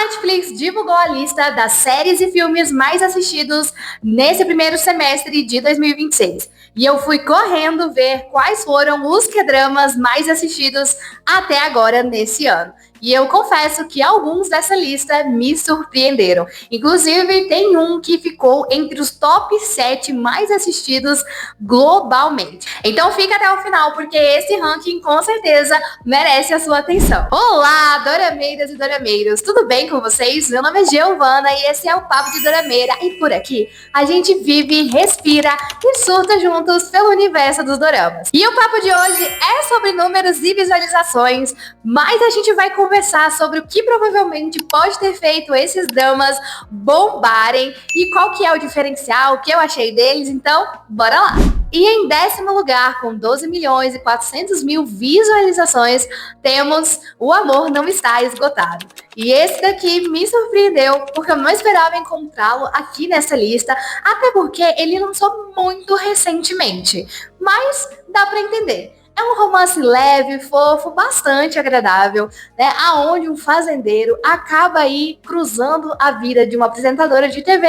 Netflix divulgou a lista das séries e filmes mais assistidos nesse primeiro semestre de 2026. E eu fui correndo ver quais foram os K-dramas mais assistidos até agora nesse ano. E eu confesso que alguns dessa lista me surpreenderam. Inclusive, tem um que ficou entre os top 7 mais assistidos globalmente. Então fica até o final, porque esse ranking com certeza merece a sua atenção. Olá, dorameiras e dorameiros! Tudo bem com vocês? Meu nome é Giovana e esse é o Papo de Dorameira. E por aqui, a gente vive, respira e surta juntos pelo universo dos doramas. E o papo de hoje é sobre números e visualizações, mas a gente vai conversar sobre o que provavelmente pode ter feito esses dramas bombarem e qual que é o diferencial, o que eu achei deles, então bora lá! E em 10º lugar, com 12 milhões e 400 mil visualizações, temos O Amor Não Está Esgotado. E esse daqui me surpreendeu, porque eu não esperava encontrá-lo aqui nessa lista, até porque ele lançou muito recentemente. Mas dá pra entender. É um romance leve, fofo, bastante agradável, né? Aonde um fazendeiro acaba aí cruzando a vida de uma apresentadora de TV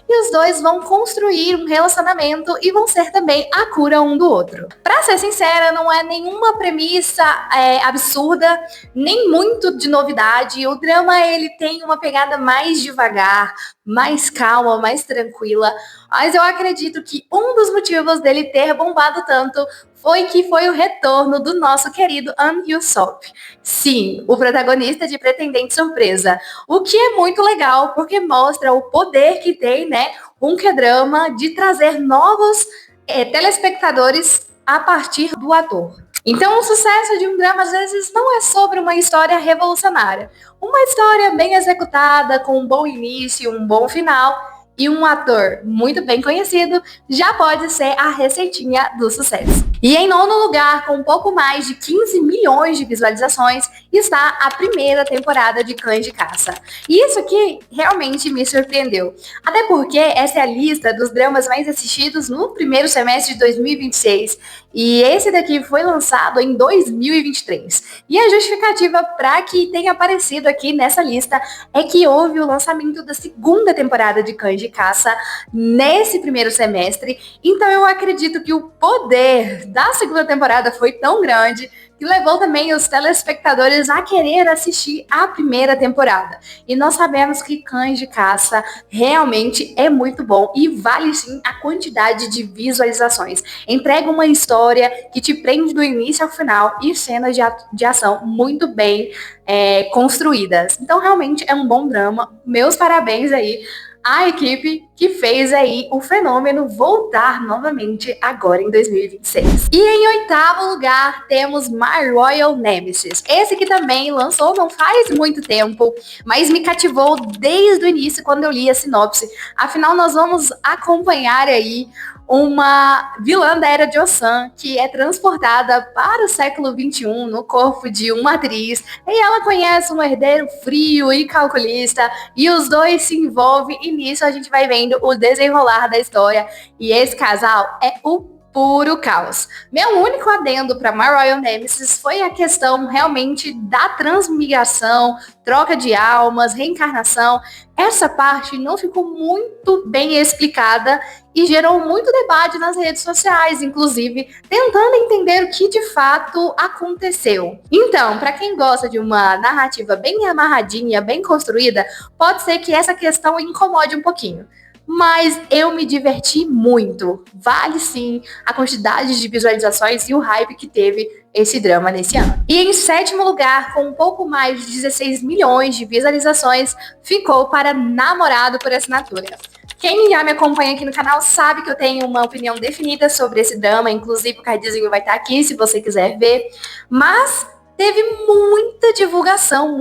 e os dois vão construir um relacionamento e vão ser também a cura um do outro. Pra ser sincera, não é nenhuma premissa absurda, nem muito de novidade. O drama, ele tem uma pegada mais devagar, mais calma, mais tranquila, mas eu acredito que um dos motivos dele ter bombado tanto foi o retorno do nosso querido An Hyun-sop. Sim, o protagonista de Pretendente Surpresa. O que é muito legal, porque mostra o poder que tem, né, um K-drama de trazer novos telespectadores a partir do ator. Então, o sucesso de um drama, às vezes, não é sobre uma história revolucionária. Uma história bem executada, com um bom início, um bom final, e um ator muito bem conhecido já pode ser a receitinha do sucesso. E em 9º lugar, com um pouco mais de 15 milhões de visualizações, está a primeira temporada de Cães de Caça. E isso aqui realmente me surpreendeu. Até porque essa é a lista dos dramas mais assistidos no primeiro semestre de 2026. E esse daqui foi lançado em 2023. E a justificativa para que tenha aparecido aqui nessa lista é que houve o lançamento da segunda temporada de Cães de Caça nesse primeiro semestre. Então eu acredito que o poder da segunda temporada foi tão grande que levou também os telespectadores a querer assistir a primeira temporada. E nós sabemos que Cães de Caça realmente é muito bom e vale sim a quantidade de visualizações. Entrega uma história que te prende do início ao final e cenas de ação muito bem construídas. Então realmente é um bom drama. Meus parabéns aí a equipe que fez aí o fenômeno voltar novamente agora em 2026. E em 8º lugar temos My Royal Nemesis. Esse aqui também lançou não faz muito tempo, mas me cativou desde o início quando eu li a sinopse. Afinal, nós vamos acompanhar aí uma vilã da Era de Joseon que é transportada para o século XXI no corpo de uma atriz e ela conhece um herdeiro frio e calculista e os dois se envolvem e nisso a gente vai vendo o desenrolar da história e esse casal é o puro caos. Meu único adendo para My Royal Nemesis foi a questão realmente da transmigração, troca de almas, reencarnação. Essa parte não ficou muito bem explicada e gerou muito debate nas redes sociais, inclusive, tentando entender o que de fato aconteceu. Então, para quem gosta de uma narrativa bem amarradinha, bem construída, pode ser que essa questão incomode um pouquinho. Mas eu me diverti muito. Vale sim a quantidade de visualizações e o hype que teve esse drama nesse ano. E em 7º lugar, com um pouco mais de 16 milhões de visualizações, ficou para Namorado por Assinatura. Quem já me acompanha aqui no canal sabe que eu tenho uma opinião definida sobre esse drama, inclusive o cardzinho vai estar aqui se você quiser ver. Mas teve muita divulgação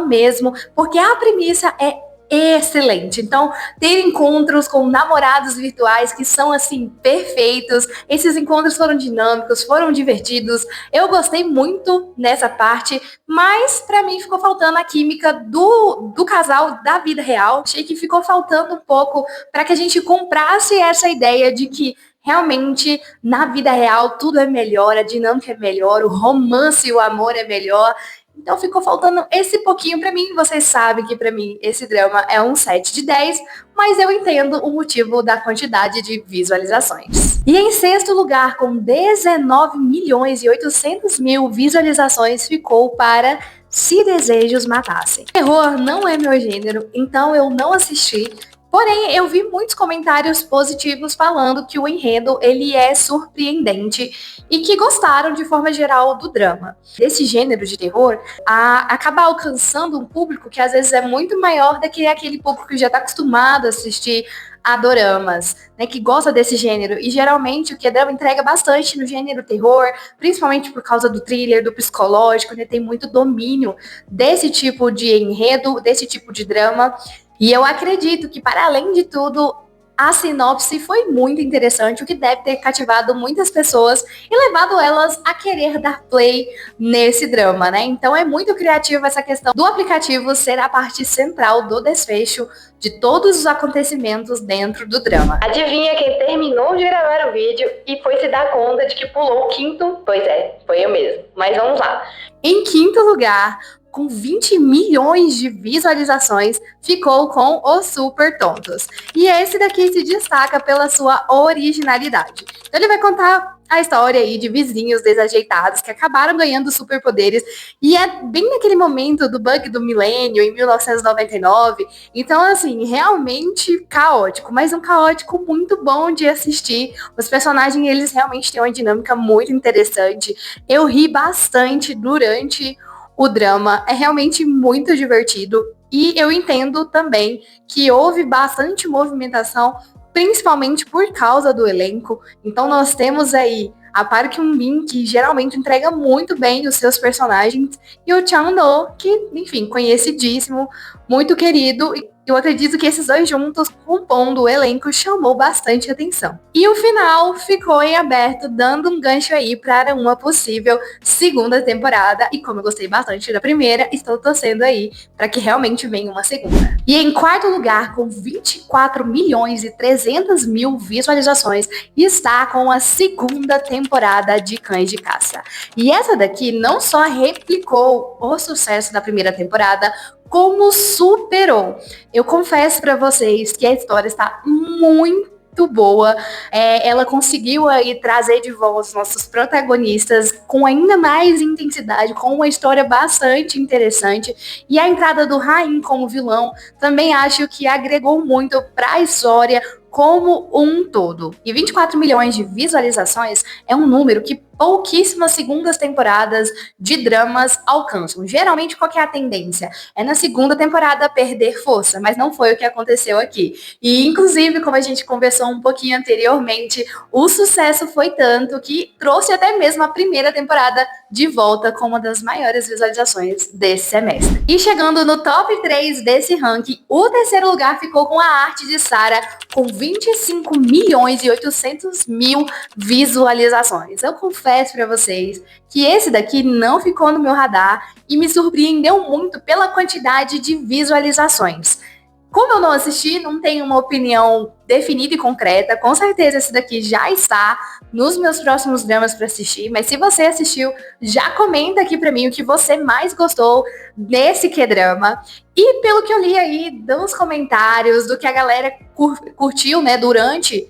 mesmo, porque a premissa é excelente. Então, ter encontros com namorados virtuais que são, assim, perfeitos. Esses encontros foram dinâmicos, foram divertidos. Eu gostei muito nessa parte, mas pra mim ficou faltando a química do casal da vida real. Achei que ficou faltando um pouco para que a gente comprasse essa ideia de que realmente, na vida real, tudo é melhor, a dinâmica é melhor, o romance e o amor é melhor. Então ficou faltando esse pouquinho pra mim. Vocês sabem que pra mim esse drama é um 7 de 10, mas eu entendo o motivo da quantidade de visualizações. E em sexto lugar, com 19 milhões e 800 mil visualizações, ficou para Se Desejos Matassem. Terror não é meu gênero, então eu não assisti. Porém, eu vi muitos comentários positivos falando que o enredo ele é surpreendente e que gostaram de forma geral do drama. Desse gênero de terror, acaba alcançando um público que às vezes é muito maior do que aquele público que já está acostumado a assistir a doramas, né, que gosta desse gênero. E geralmente o K-drama entrega bastante no gênero terror, principalmente por causa do thriller, do psicológico, né, tem muito domínio desse tipo de enredo, desse tipo de drama. E eu acredito que, para além de tudo, a sinopse foi muito interessante, o que deve ter cativado muitas pessoas e levado elas a querer dar play nesse drama, né? Então é muito criativa essa questão do aplicativo ser a parte central do desfecho de todos os acontecimentos dentro do drama. Adivinha quem terminou de gravar o vídeo e foi se dar conta de que pulou o quinto? Pois é, foi eu mesmo. Mas vamos lá. Em quinto lugar, com 20 milhões de visualizações, ficou com Os Super Tontos. E esse daqui se destaca pela sua originalidade. Então ele vai contar a história aí de vizinhos desajeitados que acabaram ganhando superpoderes, e é bem naquele momento do bug do milênio, em 1999. Então, assim, realmente caótico, mas um caótico muito bom de assistir. Os personagens, eles realmente têm uma dinâmica muito interessante. Eu ri bastante durante o drama, é realmente muito divertido e eu entendo também que houve bastante movimentação, principalmente por causa do elenco. Então nós temos aí a Park Eun-bin, que geralmente entrega muito bem os seus personagens, e o Chan-do, que, enfim, conhecidíssimo, muito querido. Eu acredito que esses dois juntos, compondo o elenco, chamou bastante atenção. E o final ficou em aberto, dando um gancho aí para uma possível segunda temporada. E como eu gostei bastante da primeira, estou torcendo aí para que realmente venha uma segunda. E em quarto lugar, com 24 milhões e 300 mil visualizações, está com a segunda temporada de Cães de Caça. E essa daqui não só replicou o sucesso da primeira temporada, como superou. Eu confesso para vocês que a história está muito boa. Ela conseguiu aí trazer de volta os nossos protagonistas com ainda mais intensidade, com uma história bastante interessante. E a entrada do Rain como vilão também acho que agregou muito para a história como um todo. E 24 milhões de visualizações é um número que pouquíssimas segundas temporadas de dramas alcançam. Geralmente, qual que é a tendência? É na segunda temporada perder força, mas não foi o que aconteceu aqui. E, inclusive, como a gente conversou um pouquinho anteriormente, o sucesso foi tanto que trouxe até mesmo a primeira temporada de volta com uma das maiores visualizações desse semestre. E chegando no top 3 desse ranking, o terceiro lugar ficou com a arte de Sarah, com 25 milhões e 800 mil visualizações. Eu confesso para vocês que esse daqui não ficou no meu radar e me surpreendeu muito pela quantidade de visualizações. Como eu não assisti, não tenho uma opinião definida e concreta. Com certeza esse daqui já está nos meus próximos dramas para assistir. Mas se você assistiu, já comenta aqui para mim o que você mais gostou desse K-drama. E pelo que eu li aí dos comentários, do que a galera curtiu, né, durante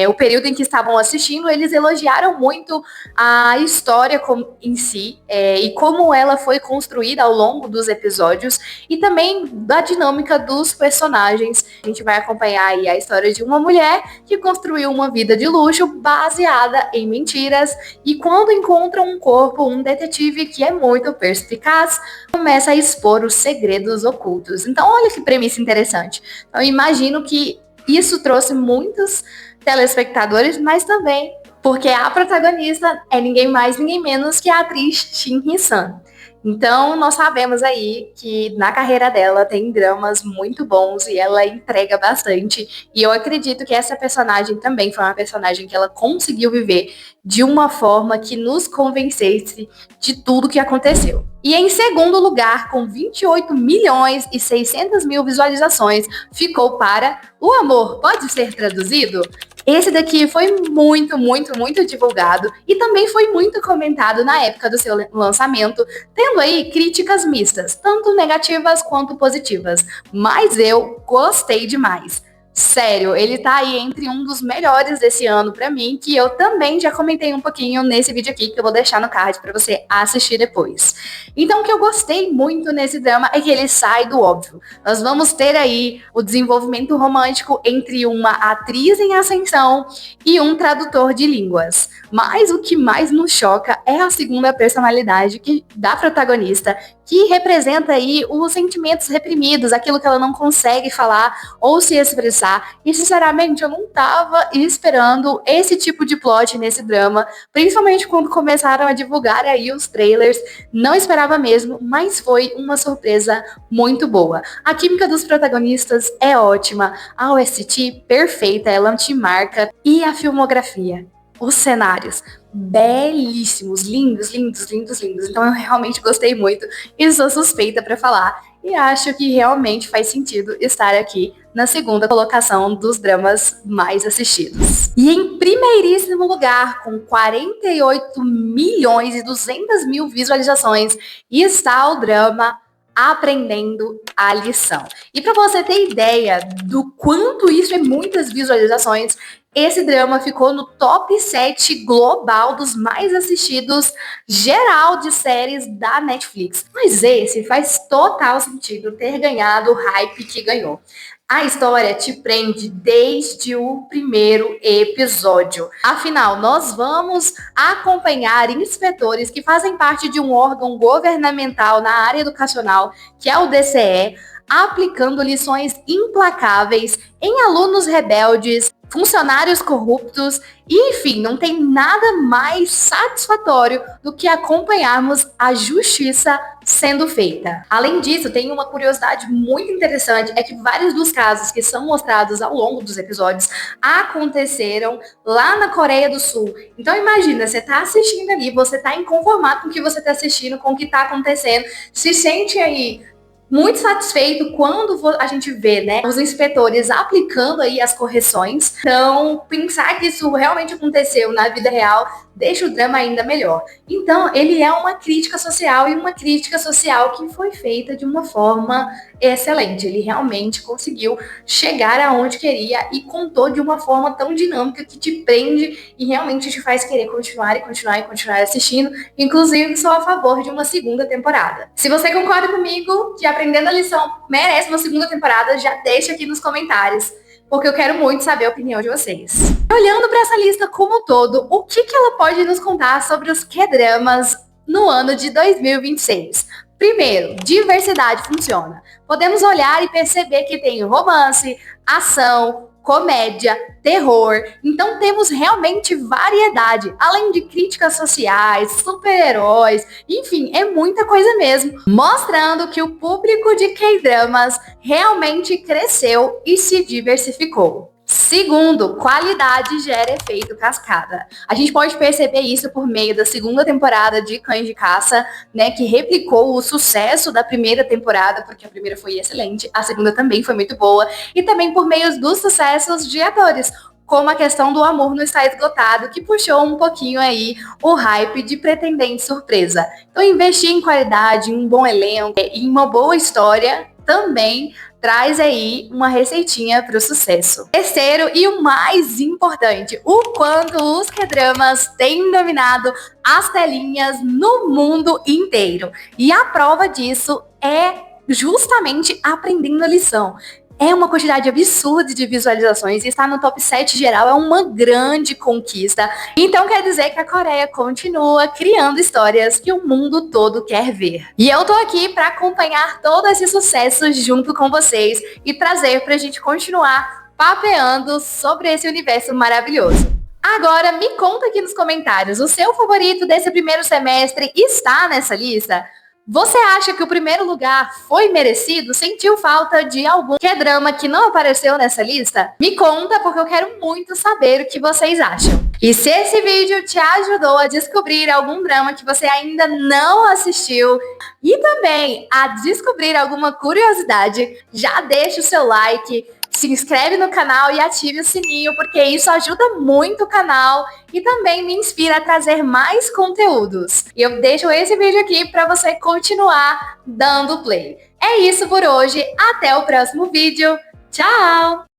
o período em que estavam assistindo, eles elogiaram muito a história em si, e como ela foi construída ao longo dos episódios, e também da dinâmica dos personagens. A gente vai acompanhar aí a história de uma mulher que construiu uma vida de luxo baseada em mentiras, e quando encontra um corpo, um detetive que é muito perspicaz começa a expor os segredos ocultos. Então olha que premissa interessante. Então eu imagino que isso trouxe muitos telespectadores, mas também porque a protagonista é ninguém mais, ninguém menos que a atriz Shin Hye-sun. Então, nós sabemos aí que na carreira dela tem dramas muito bons e ela entrega bastante. E eu acredito que essa personagem também foi uma personagem que ela conseguiu viver de uma forma que nos convencesse de tudo que aconteceu. E em segundo lugar, com 28 milhões e 600 mil visualizações, ficou para O Amor Pode Ser Traduzido? Esse daqui foi muito, muito, muito divulgado e também foi muito comentado na época do seu lançamento, tendo aí críticas mistas, tanto negativas quanto positivas. Mas eu gostei demais. Sério, ele tá aí entre um dos melhores desse ano pra mim, que eu também já comentei um pouquinho nesse vídeo aqui, que eu vou deixar no card pra você assistir depois. Então, o que eu gostei muito nesse drama é que ele sai do óbvio. Nós vamos ter aí o desenvolvimento romântico entre uma atriz em ascensão e um tradutor de línguas. Mas o que mais nos choca é a segunda personalidade da protagonista, que representa aí os sentimentos reprimidos, aquilo que ela não consegue falar ou se expressar. E, sinceramente, eu não tava esperando esse tipo de plot nesse drama, principalmente quando começaram a divulgar aí os trailers. Não esperava mesmo, mas foi uma surpresa muito boa. A química dos protagonistas é ótima, a OST perfeita, ela te marca, e a filmografia, os cenários, belíssimos, lindos, lindos, lindos, lindos. Então eu realmente gostei muito e sou suspeita para falar. E acho que realmente faz sentido estar aqui na segunda colocação dos dramas mais assistidos. E em primeiríssimo lugar, com 48 milhões e 200 mil visualizações, está o drama Aprendendo a Lição. E para você ter ideia do quanto isso é muitas visualizações, esse drama ficou no top 7 global dos mais assistidos geral de séries da Netflix. Mas esse faz total sentido ter ganhado o hype que ganhou. A história te prende desde o primeiro episódio. Afinal, nós vamos acompanhar inspetores que fazem parte de um órgão governamental na área educacional, que é o DCE, aplicando lições implacáveis em alunos rebeldes, funcionários corruptos, e enfim, não tem nada mais satisfatório do que acompanharmos a justiça sendo feita. Além disso, tem uma curiosidade muito interessante, é que vários dos casos que são mostrados ao longo dos episódios aconteceram lá na Coreia do Sul. Então imagina, você tá assistindo ali, você tá inconformado com o que você tá assistindo, com o que tá acontecendo, se sente aí muito satisfeito quando a gente vê, né, os inspetores aplicando aí as correções. Então, pensar que isso realmente aconteceu na vida real deixa o drama ainda melhor. Então, ele é uma crítica social, e uma crítica social que foi feita de uma forma excelente. Ele realmente conseguiu chegar aonde queria e contou de uma forma tão dinâmica que te prende e realmente te faz querer continuar e continuar e continuar assistindo. Inclusive, sou a favor de uma segunda temporada. Se você concorda comigo que Aprendendo a Lição merece uma segunda temporada, já deixa aqui nos comentários, porque eu quero muito saber a opinião de vocês. Olhando para essa lista como um todo, o que ela pode nos contar sobre os K-dramas no ano de 2026? Primeiro, diversidade funciona. Podemos olhar e perceber que tem romance, ação, comédia, terror. Então temos realmente variedade, além de críticas sociais, super-heróis, enfim, é muita coisa mesmo, mostrando que o público de K-dramas realmente cresceu e se diversificou. Segundo, qualidade gera efeito cascada. A gente pode perceber isso por meio da segunda temporada de Cães de Caça, né, que replicou o sucesso da primeira temporada, porque a primeira foi excelente, a segunda também foi muito boa, e também por meio dos sucessos de atores, como a questão do Amor Não Está Esgotado, que puxou um pouquinho aí o hype de Pretendente Surpresa. Então, investir em qualidade, em um bom elenco e em uma boa história também traz aí uma receitinha para o sucesso. Terceiro e o mais importante, o quanto os K-dramas têm dominado as telinhas no mundo inteiro. E a prova disso é justamente Aprendendo a Lição. É uma quantidade absurda de visualizações e estar no top 7 geral é uma grande conquista. Então quer dizer que a Coreia continua criando histórias que o mundo todo quer ver. E eu tô aqui para acompanhar todo esse sucesso junto com vocês e trazer pra gente continuar papeando sobre esse universo maravilhoso. Agora me conta aqui nos comentários, o seu favorito desse primeiro semestre está nessa lista? Você acha que o primeiro lugar foi merecido? Sentiu falta de algum K-drama que não apareceu nessa lista? Me conta, porque eu quero muito saber o que vocês acham. E se esse vídeo te ajudou a descobrir algum drama que você ainda não assistiu e também a descobrir alguma curiosidade, já deixa o seu like, se inscreve no canal e ative o sininho, porque isso ajuda muito o canal e também me inspira a trazer mais conteúdos. E eu deixo esse vídeo aqui para você continuar dando play. É isso por hoje, até o próximo vídeo. Tchau!